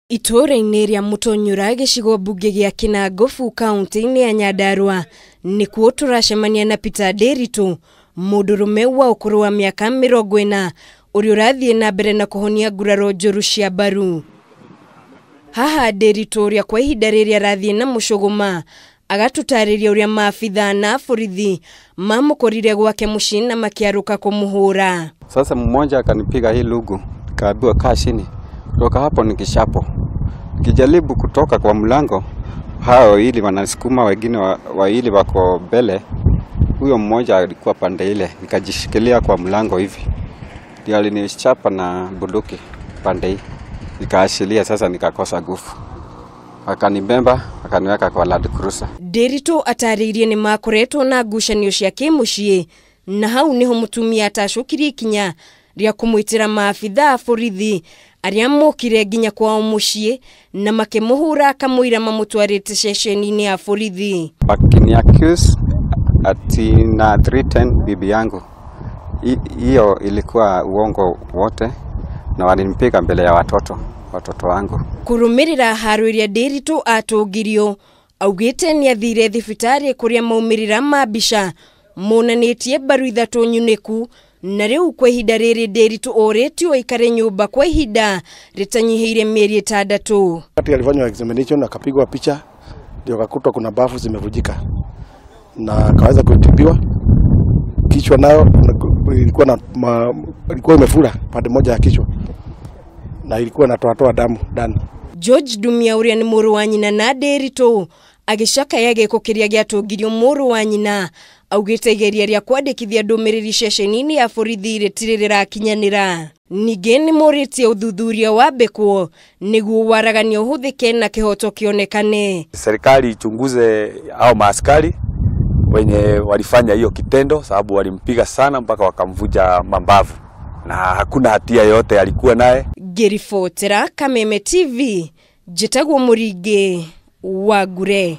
Itura-inĩ rĩa Mũtonyũra gĩcigo mbunge gĩa Kinangofu kaunti-inĩ ya Nyandarua nĩkuo tũracemania na Peter Nderitu, mũndũrũme wa ũkũrũ wa mĩaka 40 ũrĩa ũrathiĩ na mbere na kũhonia nguraro njũru cia mbaru. Haha Nderitu ũrĩa kwa ihinda rĩrĩa arathiĩ na mũcũgũma agatũtarĩria ũrĩa maabitha na borithi mamũkorire gwake mũciĩ na makiaruka kumuhura. Sasa mmoja akanipiga hii lugu, kaambiwa kaa chini. Kutoka hapo nikishapo. Kijaribu kutoka kwa mlango, hao ili wanasukuma wengine waili wako mbele. Huyo mmoja alikuwa pande ile, nikajishikilia kwa mlango hivi. Ndio alinichapa na bunduki pande hii. Nikaashilia sasa nikakosa nguvu. Akanibemba, akaniweka kwa Land Cruiser. Nderitu ataririe ni makoretwo na ngucanio cia kimuciĩ, na hau niho mutumia atacukirie ikinya ria kumwitira maabitha borithi aria mokire nginya kwao muciĩ na makimuhura kamwira mamutwarite ceceni-inĩ ya borithi. Bakini accuse ati na threaten bibi yangu. Hiyo ilikuwa uongo wote na walimpiga mbele ya watoto wangu. Kurumirira haro iria Nderitu atungirio, augite ni athire thibitari kuria maumirira mabisha monanitie mbaru ithatu nyuniku, na riu kwa ihinda riri Nderitu oretio ikare nyumba kwa ihinda ritanyihiire mieri 6. Wakati alifanywa examination akapigwa picha, ndio akakutwa kuna bafu zimevujika na akaweza kutibiwa. Kichwa nayo ilikuwa imefura pande moja ya kichwa na ilikuwa inatoa damu ndani. George Dumia uria ni mũrũ wa nyina na Nderitu agicaka yageko kiria giatungirio mũrũ wa nyina, augite igeria ria kwandikithia ndũmĩrĩri ceceni-inĩ ya borithi rĩtirĩ kinyanĩra. Ningĩ nĩ mũrĩtie ũthuthuria wambĩkwo nĩguo waragania ũhũthĩke na kĩhoto kĩonekane. Serikali ichunguze hao maaskari wenye walifanya hiyo kitendo, sababu walimpiga sana mpaka wakamvuja mambavu na hakuna hatia yote alikuwa naye. Ngĩribotera Kameme TV, njĩtagwo Mũringi wa Ngure.